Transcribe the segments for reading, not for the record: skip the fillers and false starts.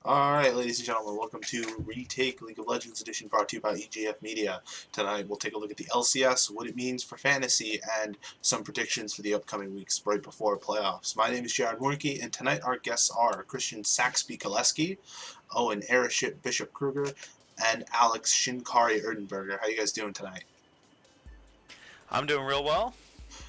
Alright, ladies and gentlemen, welcome to Retake League of Legends Edition brought to you by EGF Media. Tonight we'll take a look at the LCS, what it means for fantasy, and some predictions for the upcoming weeks right before playoffs. My name is Jared Warnke, and tonight our guests are Christian Saxby Kaleski, Owen Airship Bishop Kruger, and Alex Shinkari Erdenberger. How you guys doing tonight? I'm doing real well.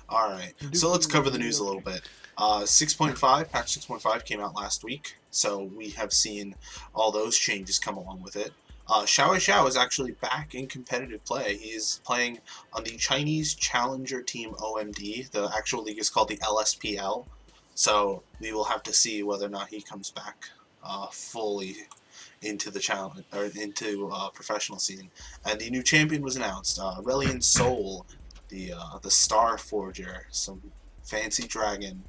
Alright, so let's cover the news a little bit. 6.5, patch 6.5 came out last week, so we have seen all those changes come along with it. Xiao is actually back in competitive play. He is playing on the Chinese Challenger Team OMD. The actual league is called the LSPL, so we will have to see whether or not he comes back fully into the challenge or into professional scene. And the new champion was announced, Relian Soul, the Star Forger, some fancy dragon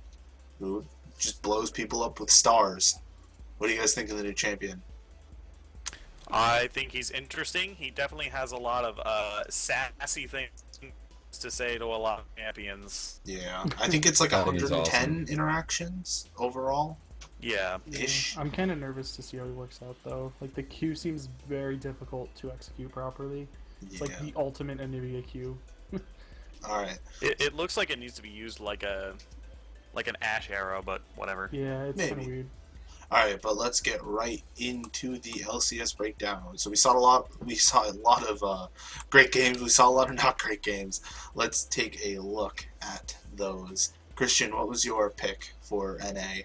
who just blows people up with stars. What do you guys think of the new champion? I think he's interesting. He definitely has a lot of sassy things to say to a lot of champions. Yeah, I think it's like 110 interactions overall. Yeah. Ish. I'm kind of nervous to see how he works out, though. Like, the Q seems very difficult to execute properly. It's like the ultimate Nvidia Q. Alright. It looks like it needs to be used like an Ash arrow, but whatever. Yeah, it's kind of weird. Alright, but let's get right into the LCS breakdown. So we saw a lot of great games. We saw a lot of not great games. Let's take a look at those. Christian, what was your pick for NA?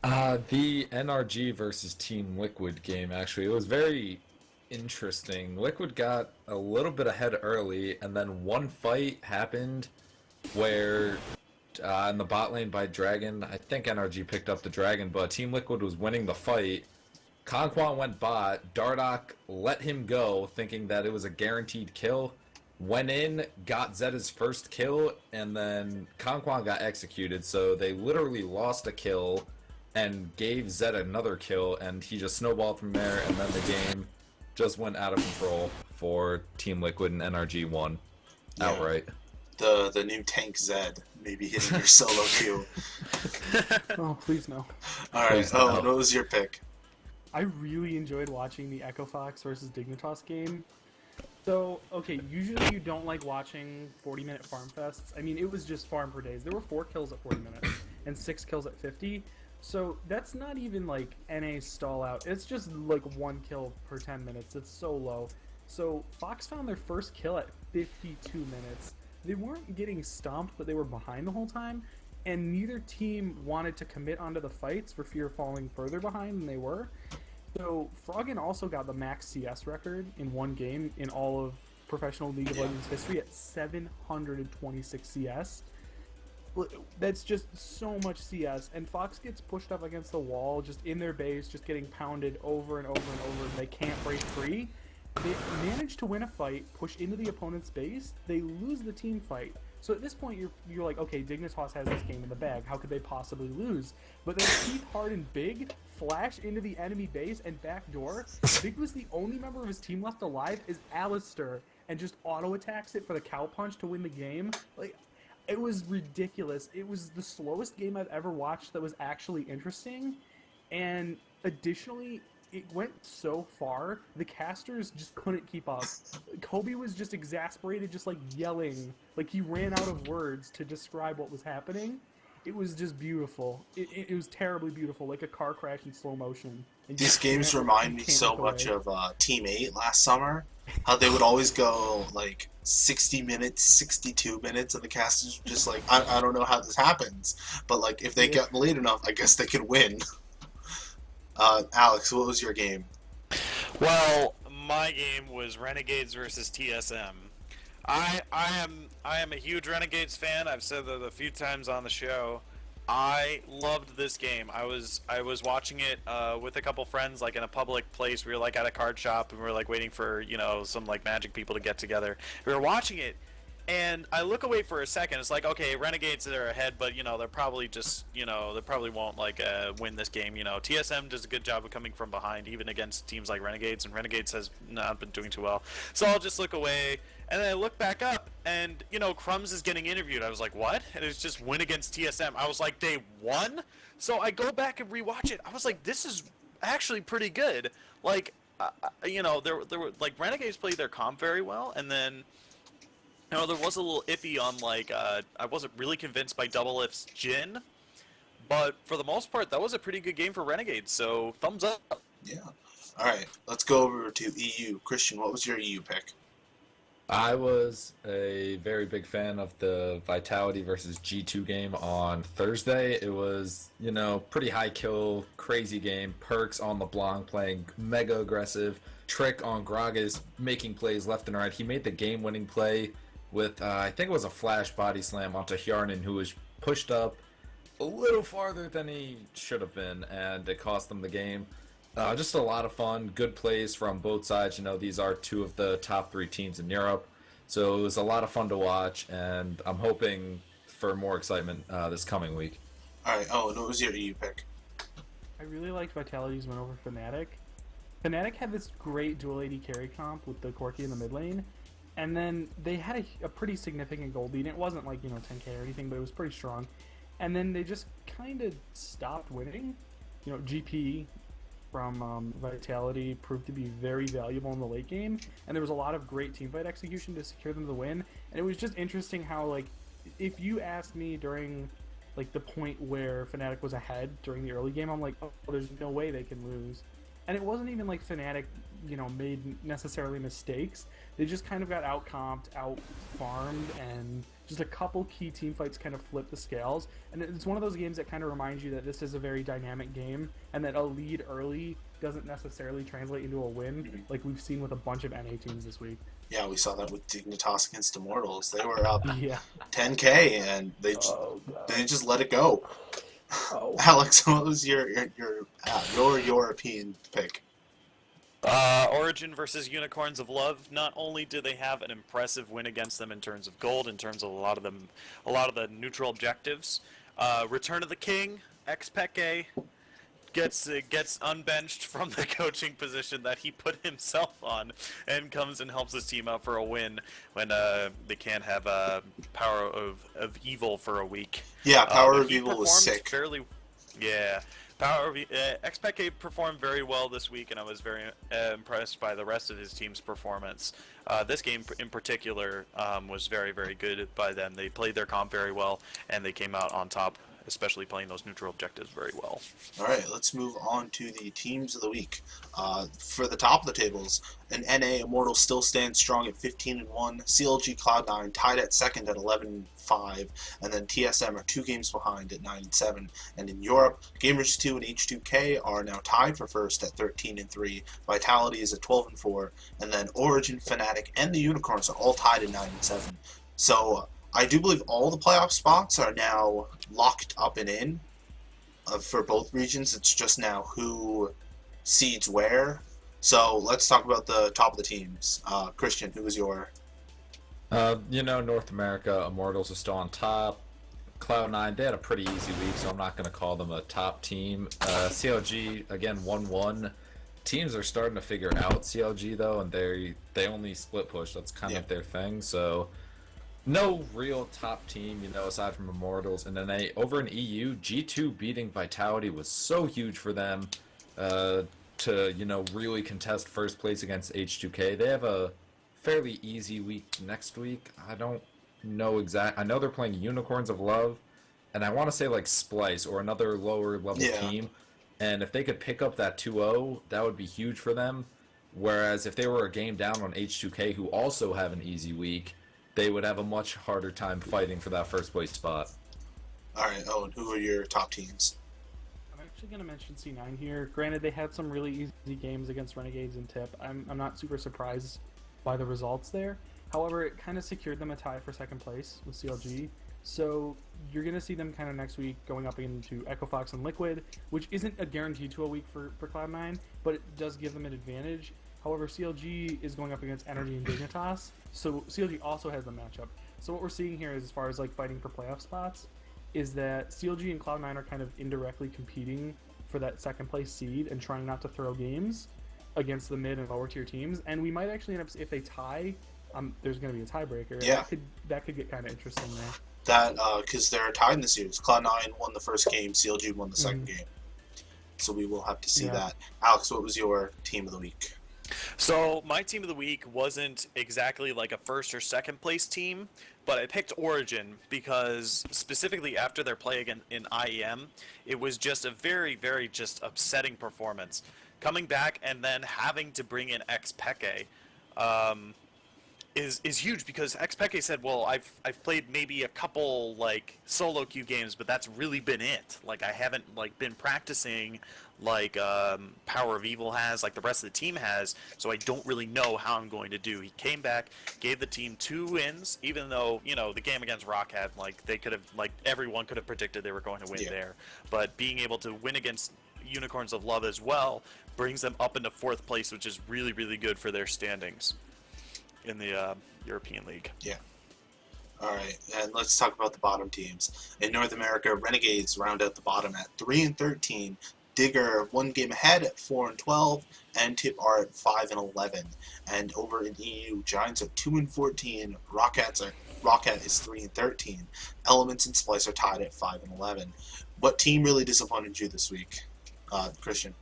The NRG versus Team Liquid game, actually. It was very interesting. Liquid got a little bit ahead early, and then one fight happened where in the bot lane by Dragon, I think NRG picked up the Dragon, but Team Liquid was winning the fight. Conquan went bot, Dardoch let him go, thinking that it was a guaranteed kill, went in, got Zed's first kill, and then Conquan got executed, so they literally lost a kill and gave Zed another kill, and he just snowballed from there, and then the game just went out of control for Team Liquid, and NRG won outright. The new tank Zed maybe hitting your solo queue. Oh, please no. Alright, what was your pick? I really enjoyed watching the Echo Fox versus Dignitas game. So, okay, usually you don't like watching 40-minute farm fests. I mean, it was just farm for days. There were 4 kills at 40 minutes and 6 kills at 50. So that's not even like NA stall out. It's just like 1 kill per 10 minutes. It's so low. So Fox found their first kill at 52 minutes. They weren't getting stomped, but they were behind the whole time, and neither team wanted to commit onto the fights for fear of falling further behind than they were. So Froggen also got the max CS record in one game in all of professional League of Legends history at 726 CS. That's just so much CS, and Fox gets pushed up against the wall, just in their base, just getting pounded over and over and over, and they can't break free. They manage to win a fight, push into the opponent's base, they lose the team fight. So at this point, you're like, okay, Dignitas has this game in the bag. How could they possibly lose? But then Keith, Hard, and Big flash into the enemy base and backdoor. Big was the only member of his team left alive, is Alistair, and just auto-attacks it for the cow punch to win the game. Like, it was ridiculous. It was the slowest game I've ever watched that was actually interesting. And additionally, it went so far, the casters just couldn't keep up. Kobe was just exasperated, just like yelling. Like he ran out of words to describe what was happening. It was just beautiful. It was terribly beautiful, like a car crash in slow motion. These games remind me so much of Team 8 last summer. How they would always go like 60 minutes, 62 minutes, and the casters were just like, I don't know how this happens. But like if they get late enough, I guess they could win. Alex, what was your game? Well, my game was Renegades versus TSM. I am a huge Renegades fan. I've said that a few times on the show. I loved this game. I was watching it with a couple friends, like in a public place. We were like at a card shop, and we were like waiting for some like Magic people to get together. We were watching it, and I look away for a second. It's like, okay, Renegades are ahead, but they're probably just they probably won't like win this game. TSM does a good job of coming from behind, even against teams like Renegades, and Renegades has not been doing too well. So I'll just look away, and then I look back up, and Crumbs is getting interviewed. I was like, what? And it's just win against TSM. I was like, they won? So I go back and rewatch it. I was like, this is actually pretty good. Like, there were like Renegades played their comp very well, and then there was a little iffy on like I wasn't really convinced by Double If's Jin, but for the most part, that was a pretty good game for Renegades. So thumbs up. Yeah. All right, let's go over to EU. Christian, what was your EU pick? I was a very big fan of the Vitality versus G2 game on Thursday. It was, pretty high kill, crazy game. Perks on LeBlanc playing mega aggressive. Trick on Gragas making plays left and right. He made the game-winning play with, I think it was a flash body slam onto Hjarnan, who was pushed up a little farther than he should have been, and it cost them the game. Just a lot of fun, good plays from both sides. These are two of the top 3 teams in Europe, so it was a lot of fun to watch, and I'm hoping for more excitement this coming week. All right, Owen, what was your EU pick? I really liked Vitality's win over Fnatic. Fnatic had this great dual AD carry comp with the Corki in the mid lane, and then they had a pretty significant gold lead. It wasn't like 10k or anything, but it was pretty strong. And then they just kind of stopped winning. GP from Vitality proved to be very valuable in the late game, and there was a lot of great teamfight execution to secure them the win. And it was just interesting how, like, if you asked me during like the point where Fnatic was ahead during the early game, I'm like, oh, there's no way they can lose. And it wasn't even like Fnatic, made necessarily mistakes. They just kind of got out-comped, out-farmed, and just a couple key team fights kind of flipped the scales. And it's one of those games that kind of reminds you that this is a very dynamic game, and that a lead early doesn't necessarily translate into a win, like we've seen with a bunch of NA teams this week. Yeah, we saw that with Dignitas against Immortals. They were up Yeah. 10k, and they just let it go. Oh. Alex, what was your European pick? Origin versus Unicorns of Love. Not only do they have an impressive win against them in terms of gold, in terms of a lot of the neutral objectives. Return of the King, Xpeke gets unbenched from the coaching position that he put himself on, and comes and helps his team out for a win when they can't have Power of Evil for a week. Yeah, Power of Evil was sick. Xpeke performed very well this week, and I was very impressed by the rest of his team's performance. This game in particular was very, very good by them. They played their comp very well, and they came out on top, especially playing those neutral objectives very well. All right, let's move on to the teams of the week. For the top of the tables, an NA Immortal still stands strong at 15-1. CLG Cloud9 tied at second at 11-5, and then TSM are 2 games behind at 9-7. And in Europe, Gamers2 and H2K are now tied for first at 13-3. Vitality is at 12-4, and then Origin, Fnatic, and the Unicorns are all tied at 9-7. So I do believe all the playoff spots are now locked up and in for both regions. It's just now who seeds where. So let's talk about the top of the teams. Christian, who was your? North America, Immortals are still on top. Cloud9, they had a pretty easy week, so I'm not going to call them a top team. CLG, again, 1-1. Teams are starting to figure out CLG, though, and they only split push. That's kind of their thing, so no real top team, aside from Immortals. And then over in EU, G2 beating Vitality was so huge for them to, really contest first place against H2K. They have a fairly easy week next week. I don't know I know they're playing Unicorns of Love, and I want to say like Splice or another lower level team. And if they could pick up that 2-0, that would be huge for them. Whereas if they were a game down on H2K, who also have an easy week, they would have a much harder time fighting for that first place spot. All right, Owen, who are your top teams? I'm actually going to mention C9 here. Granted, they had some really easy games against Renegades and Tip. I'm not super surprised by the results there. However, it kind of secured them a tie for second place with CLG. So you're going to see them kind of next week going up into Echo Fox and Liquid, which isn't a guarantee to a week for Cloud9, but it does give them an advantage. However, CLG is going up against Energy and Dignitas, so CLG also has the matchup. So what we're seeing here is, as far as like fighting for playoff spots, is that CLG and Cloud9 are kind of indirectly competing for that second place seed and trying not to throw games against the mid and lower tier teams. And we might actually end up, if they tie, there's going to be a tiebreaker. Yeah. That could get kind of interesting there. That because they're tied in the series. Cloud9 won the first game, CLG won the second game. so we will have to see Yeah. that. Alex, what was your team of the week? So my team of the week wasn't exactly like a first or second place team, but I picked Origin because specifically after their play again in IEM, it was just a very, very just upsetting performance. Coming back and then having to bring in Xpeke, is huge because Xpeke said, "Well, I've played maybe a couple like solo queue games, but that's really been it. Like I haven't like been practicing like Power of Evil has, like the rest of the team has, so I don't really know how I'm going to do." He came back, gave the team 2 wins, even though the game against Rockhead, like they could have, like everyone could have predicted they were going to win there, but being able to win against Unicorns of Love as well brings them up into 4th place, which is really, really good for their standings in the European League. Yeah. All right, and let's talk about the bottom teams. In North America, Renegades round out the bottom at 3-13. Digger 1 game ahead at 4-12, and Tip are at 5-11. And over in EU, Giants are 2-14. Rocket is 3-13. Elements and Splice are tied at 5-11. What team really disappointed you this week, Christian?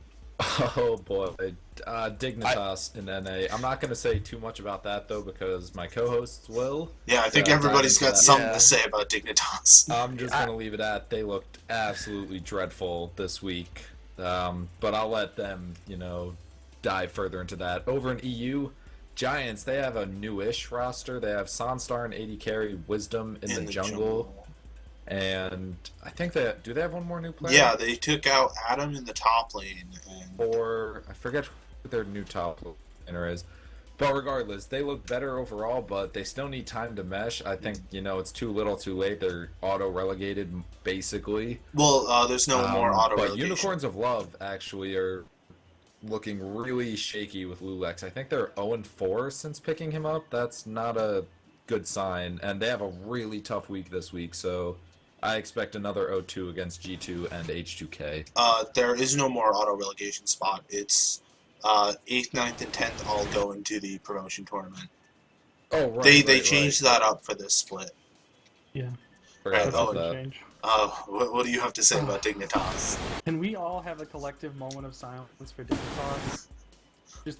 Oh boy, Dignitas in NA. I'm not going to say too much about that though because my co-hosts will. Yeah, I think everybody's got something to say about Dignitas. I'm just going to leave it at they looked absolutely dreadful this week. But I'll let them, dive further into that. Over in EU, Giants, they have a newish roster. They have Sonstar and AD Carry, Wisdom in the jungle. And I think do they have one more new player? Yeah, they took out Adam in the top lane. Or I forget who their new top laner is. But regardless, they look better overall, but they still need time to mesh. I think, it's too little too late. They're auto-relegated, basically. Well, there's no more auto-relegation. But Unicorns of Love, actually, are looking really shaky with Lulex. I think they're 0-4 since picking him up. That's not a good sign. And they have a really tough week this week, so I expect another 0-2 against G2 and H2K. There is no more auto-relegation spot. It's 8th, 9th, and 10th all go into the promotion tournament. Oh, right. They changed that up for this split. Yeah. Forgot That's about a that. change. What do you have to say about Dignitas? Can we all have a collective moment of silence for Dignitas? Just.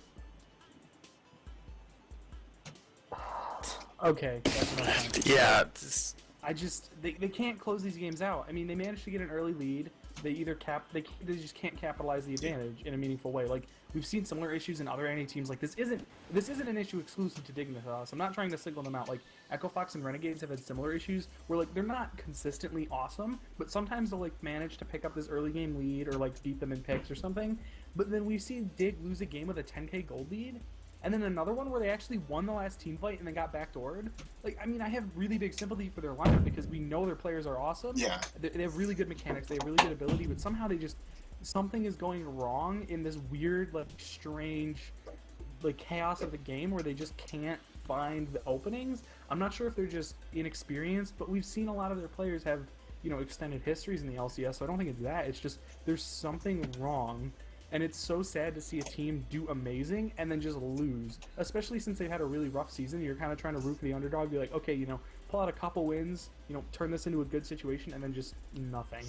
Okay. That's enough time. Yeah. They can't close these games out. I mean, they managed to get an early lead. They either they just can't capitalize the advantage in a meaningful way. Like we've seen similar issues in other NA teams. Like this isn't an issue exclusive to Dignitas. I'm not trying to single them out. Like Echo Fox and Renegades have had similar issues where like they're not consistently awesome, but sometimes they'll like manage to pick up this early game lead or like beat them in picks or something. But then we see Dig lose a game with a 10k gold lead. And then another one where they actually won the last team fight and then got backdoored. Like, I mean, I have really big sympathy for their lineup because we know their players are awesome. Yeah. They have really good mechanics. They have really good ability, but somehow something is going wrong in this weird, like, strange, like, chaos of the game where they just can't find the openings. I'm not sure if they're just inexperienced, but we've seen a lot of their players have, extended histories in the LCS, so I don't think it's that. It's just there's something wrong. And it's so sad to see a team do amazing and then just lose, especially since they've had a really rough season. You're kind of trying to root for the underdog, be like, okay, pull out a couple wins, turn this into a good situation, and then just nothing.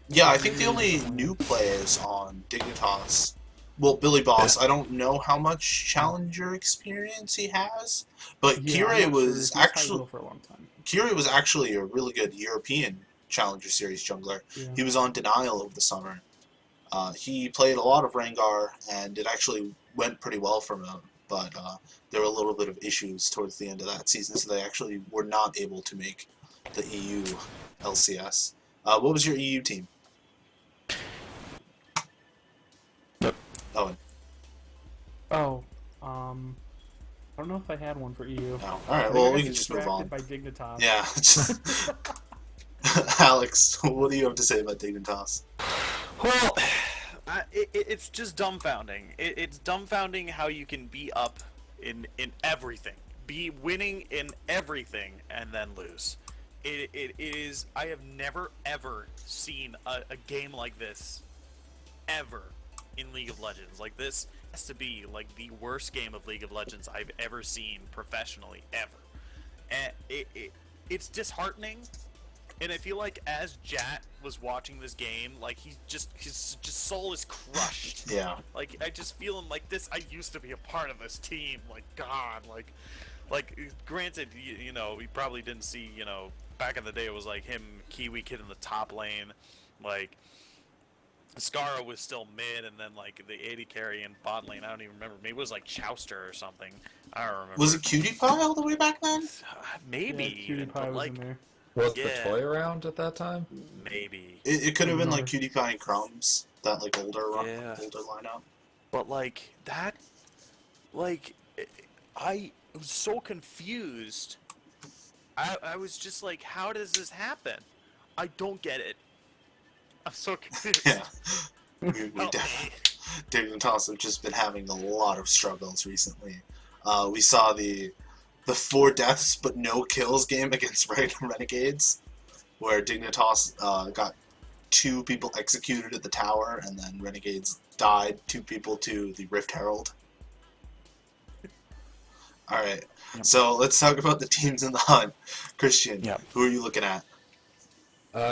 Yeah, I think the only new players on Dignitas, well, Billy Boss, I don't know how much challenger experience he has, but Kire was for a long time. Kire was actually a really good European Challenger Series jungler. Yeah. He was on Denial over the summer. He played a lot of Rengar, and it actually went pretty well for him, but there were a little bit of issues towards the end of that season, so they actually were not able to make the EU LCS. What was your EU team? Owen. Oh, I don't know if I had one for EU. Oh, alright, well, we can just move on. By Dignitas. Yeah. Alex, what do you have to say about Dignitas? Well, it's just dumbfounding. It's dumbfounding how you can be up in everything, be winning in everything, and then lose. It is. I have never ever seen a game like this ever in League of Legends. Like this has to be like the worst game of League of Legends I've ever seen professionally ever, and it's disheartening. And I feel like as Jat was watching this game, like his soul is crushed. Yeah. Like I just feel him like this. I used to be a part of this team. Like God, like granted, you know, he probably didn't see, you know, back in the day it was like him, Kiwi Kid in the top lane, like Skara was still mid, and then like the AD carry in bot lane. I don't even remember. Maybe it was like Chowster or something. I don't remember. Was it Cutie Pie all the way back then? Maybe Yeah, Cutie even, Pie but was like in there. Was Yeah. the toy around at that time? maybe. It could have been like No. Cutie Pie and Crumbs, that like older Yeah. older lineup. But like that, like I was so confused. I was just like, how does this happen? I don't get it. I'm so confused. Yeah. We Help definitely, me. Dignitas have just been having a lot of struggles recently. We saw the 4 deaths but no kills game against Renegades, where Dignitas got 2 people executed at the tower, and then Renegades died 2 people to the Rift Herald. Alright, Yep. so let's talk about the teams in the hunt. Christian, Yep. who are you looking at?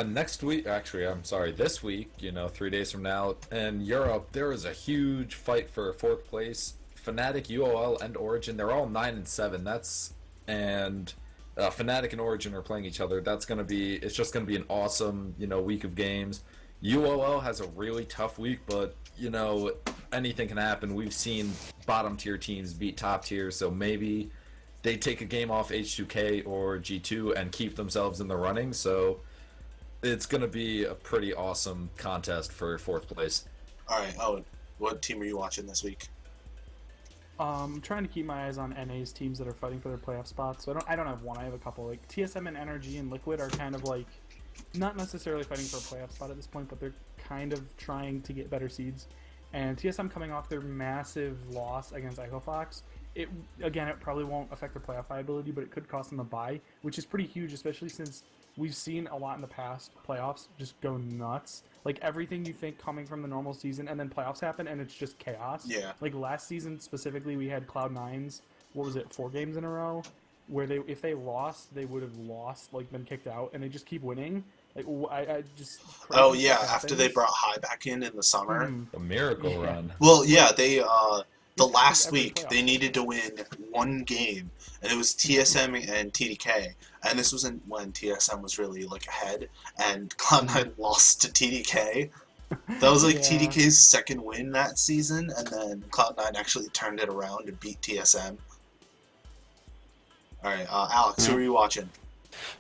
Next week, actually, I'm sorry, this week, 3 days from now, in Europe, there is a huge fight for 4th place. Fnatic, UOL, and Origin, they're all 9 and 7. And Fnatic and Origin are playing each other. It's just gonna be an awesome, week of games. UOL has a really tough week, but, anything can happen. We've seen bottom tier teams beat top tier, so maybe they take a game off H2K or G2 and keep themselves in the running, so it's going to be a pretty awesome contest for 4th place. Alright, Owen, what team are you watching this week? I'm trying to keep my eyes on NA's teams that are fighting for their playoff spots. So I don't have one. I have a couple. Like TSM and Energy and Liquid are kind of like not necessarily fighting for a playoff spot at this point, but they're kind of trying to get better seeds. And TSM coming off their massive loss against Echo Fox, it probably won't affect their playoff viability, but it could cost them a bye, which is pretty huge, especially since we've seen a lot in the past playoffs just go nuts. Like everything you think coming from the normal season, and then playoffs happen, and it's just chaos. Yeah. Like last season specifically, we had Cloud9's, 4 games in a row, where if they lost, they would have lost, like been kicked out, and they just keep winning. Like I just. Oh crazy yeah, stuff after they happens. brought High back in the summer. Mhm. A miracle Yeah. run. Well, yeah, they the It's last every week playoff. they needed to win 1 game, and it was TSM and TDK, and this was when TSM was really like ahead, and Cloud9 lost to TDK. That was like Yeah. TDK's 2nd win that season, and then Cloud9 actually turned it around and beat TSM. All right, Alex, who are you watching?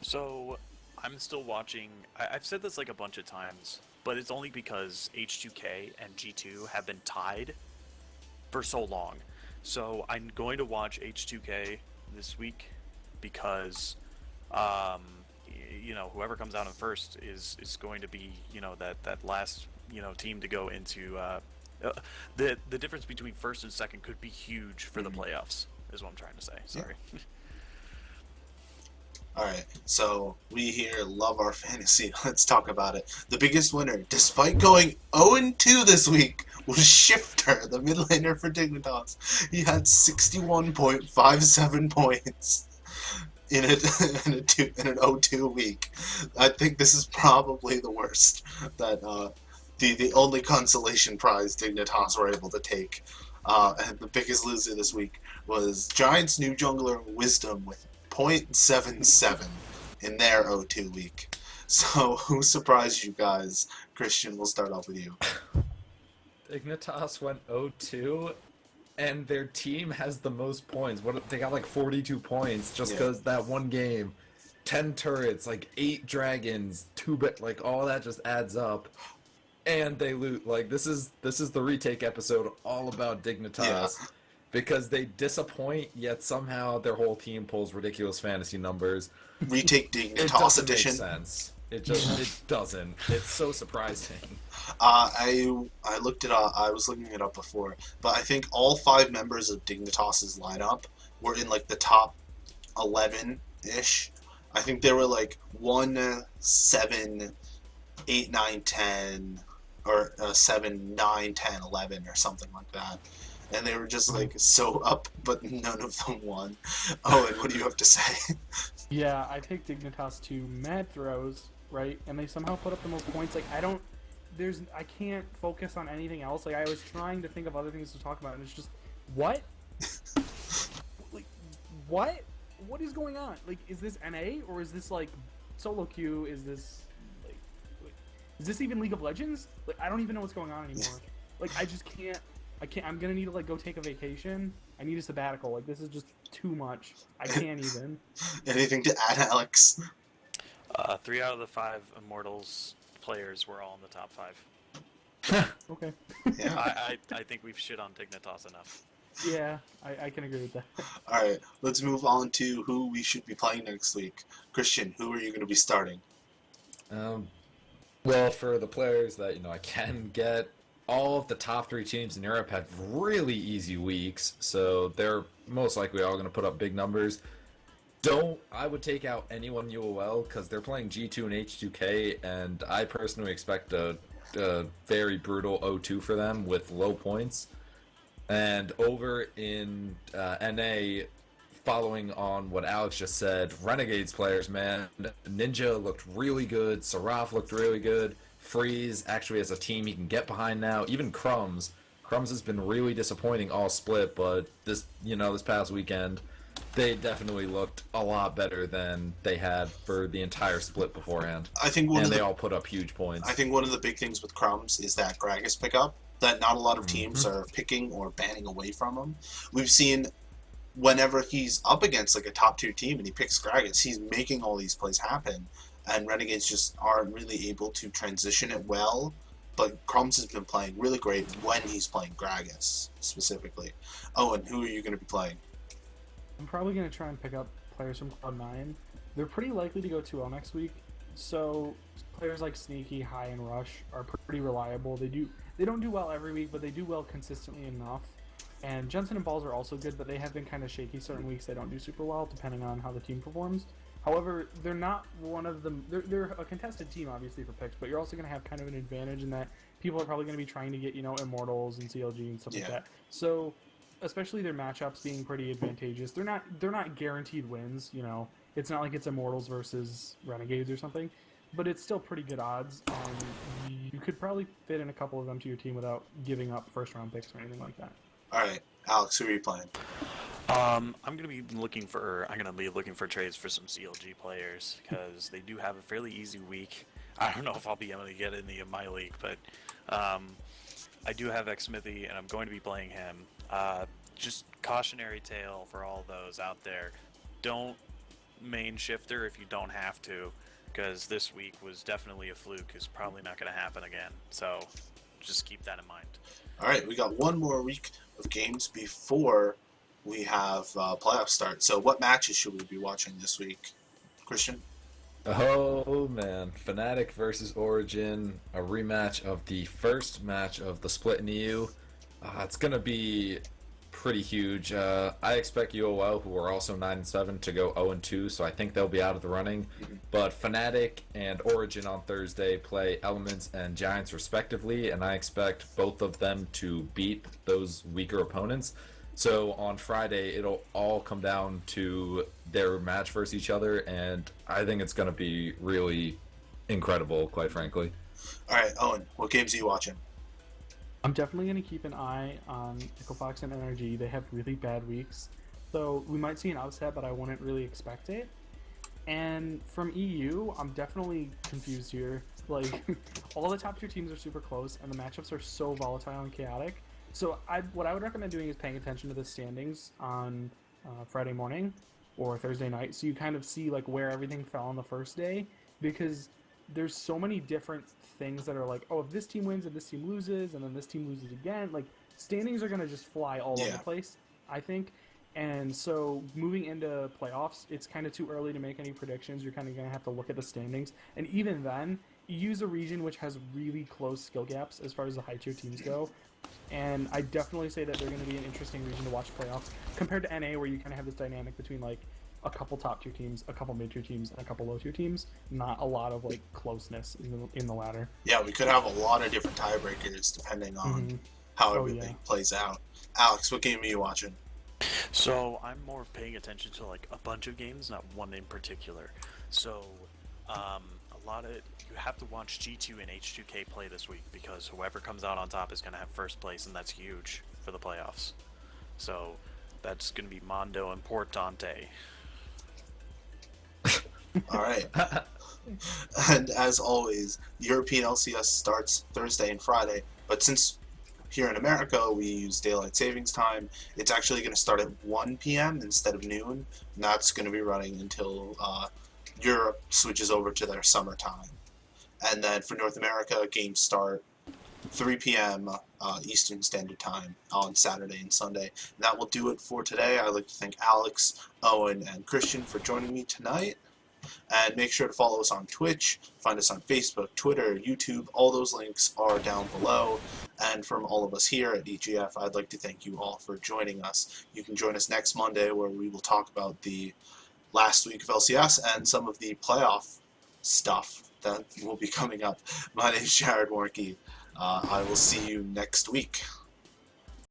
So, I'm still watching. I've said this like a bunch of times, but it's only because H2K and G2 have been tied for so long. So, I'm going to watch H2K this week because, whoever comes out in first is going to be, that last, team to go into. The difference between first and second could be huge for the playoffs, is what I'm trying to say. Sorry. Alright, so we here love our fantasy. Let's talk about it. The biggest winner, despite going 0-2 this week, was Shifter, the mid laner for Dignitas. He had 61.57 points in an 0-2 week. I think this is probably the worst that the only consolation prize Dignitas were able to take. And the biggest loser this week was Giants' new jungler Wisdom with 0.77 in their 0-2 week. So, who surprised you guys? Christian, we'll start off with you. Dignitas went 0-2, and their team has the most points. They got like 42 points just Yeah. because that one game, 10 turrets, like 8 dragons, 2 like all that just adds up, and they loot. Like this is the retake episode all about Dignitas. Yeah. Because they disappoint, yet somehow their whole team pulls ridiculous fantasy numbers. Retake It Dignitas doesn't edition. make sense. It doesn't. It's so surprising. I looked it up. I was looking it up before, but I think all 5 members of Dignitas's lineup were in like the top 11-ish. I think they were like 1, 7, 8, 9, 10, or 7, 9, 10, 11, or something like that. And they were just like so up, but none of them won. Oh, and what do you have to say? Yeah, I take Dignitas to Mad Throws, right? And they somehow put up the most points. Like, I can't focus on anything else. Like, I was trying to think of other things to talk about, and it's just, what? Like, what? What is going on? Like, is this NA, or is this, like, solo queue? Is this, like, is this even League of Legends? Like, I don't even know what's going on anymore. Like, I just can't, I'm gonna need to, like, go take a vacation. I need a sabbatical. Like, this is just too much. I can't even. Anything to add, Alex? 3 out of the 5 Immortals players were all in the top 5. Okay. Yeah. I think we've shit on Teknoaxe enough. Yeah, I can agree with that. All right, let's move on to who we should be playing next week. Christian, who are you going to be starting? Well, for the players that I can get, all of the top 3 teams in Europe had really easy weeks, so they're most likely all going to put up big numbers. I would take out anyone UOL because they're playing G2 and H2K, and I personally expect a very brutal 0-2 for them with low points. And over in NA, following on what Alex just said, Renegades players, man, Ninja looked really good, Seraph looked really good, Freeze actually as a team he can get behind now, even Crumbs has been really disappointing all split, but this past weekend, they definitely looked a lot better than they had for the entire split beforehand. I think they all put up huge points. I think one of the big things with Crumbs is that Gragas pickup that not a lot of teams are picking or banning away from him. We've seen whenever he's up against like a top 2 team and he picks Gragas, he's making all these plays happen, and Renegades just aren't really able to transition it well. But Crumbs has been playing really great when he's playing Gragas specifically. Oh, and who are you going to be playing? I'm probably going to try and pick up players from Cloud9. They're pretty likely to go 2-0 next week, so players like Sneaky, High, and Rush are pretty reliable. They don't do well every week, but they do well consistently enough. And Jensen and Balls are also good, but they have been kind of shaky certain weeks. They don't do super well, depending on how the team performs. However, they're not one of them. They're a contested team, obviously, for picks, but you're also going to have kind of an advantage in that people are probably going to be trying to get, Immortals and CLG and stuff like that. So, especially their matchups being pretty advantageous. They're not guaranteed wins, It's not like it's Immortals versus Renegades or something, but it's still pretty good odds. You could probably fit in a couple of them to your team without giving up first-round picks or anything like that. All right, Alex, who are you playing? I'm gonna be looking for trades for some CLG players because they do have a fairly easy week. I don't know if I'll be able to get in my league, but I do have Xsmithy, and I'm going to be playing him. Just cautionary tale for all those out there: don't main shifter if you don't have to, because this week was definitely a fluke. It's probably not going to happen again. So just keep that in mind. All right, we got one more week of games before we have playoff start. So what matches should we be watching this week, Christian? Oh man, Fnatic versus Origin, a rematch of the first match of the split in EU. It's gonna be pretty huge. I expect UOL, who are also 9-7, to go 0-2, so I think they'll be out of the running. But Fnatic and Origin on Thursday play Elements and Giants respectively, and I expect both of them to beat those weaker opponents. So on Friday, it'll all come down to their match versus each other, and I think it's going to be really incredible, quite frankly. All right, Owen, what games are you watching? I'm definitely going to keep an eye on Echofox and NRG. They have really bad weeks, so we might see an upset, but I wouldn't really expect it. And from EU, I'm definitely confused here. Like, all the top 2 teams are super close, and the matchups are so volatile and chaotic. So what I would recommend doing is paying attention to the standings on Friday morning or Thursday night, so you kind of see like where everything fell on the first day, because there's so many different things that are like, oh, if this team wins and this team loses and then this team loses again, like standings are going to just fly all over the place, I think. And so moving into playoffs, it's kind of too early to make any predictions. You're kind of going to have to look at the standings, and even then, use a region which has really close skill gaps as far as the high tier teams go. And I definitely say that they're going to be an interesting region to watch playoffs compared to NA, where you kind of have this dynamic between like a couple top tier teams, a couple mid tier teams, and a couple low tier teams. Not a lot of like closeness in the ladder. Yeah, we could have a lot of different tiebreakers depending on how everything plays out. Alex, what game are you watching? So I'm more paying attention to like a bunch of games, not one in particular. So a you have to watch G2 and H2K play this week, because whoever comes out on top is going to have first place, and that's huge for the playoffs. So that's going to be Mondo Importante. All right. And as always, European LCS starts Thursday and Friday, but since here in America we use daylight savings time, it's actually going to start at 1 p.m. instead of noon, and that's going to be running until Europe switches over to their summertime. And then for North America, games start 3 p.m. Eastern Standard Time on Saturday and Sunday. And that will do it for today. I'd like to thank Alex, Owen, and Christian for joining me tonight. And make sure to follow us on Twitch, find us on Facebook, Twitter, YouTube. All those links are down below. And from all of us here at EGF, I'd like to thank you all for joining us. You can join us next Monday, where we will talk about the last week of LCS and some of the playoff stuff that will be coming up. My name is Jared Warnke. I will see you next week.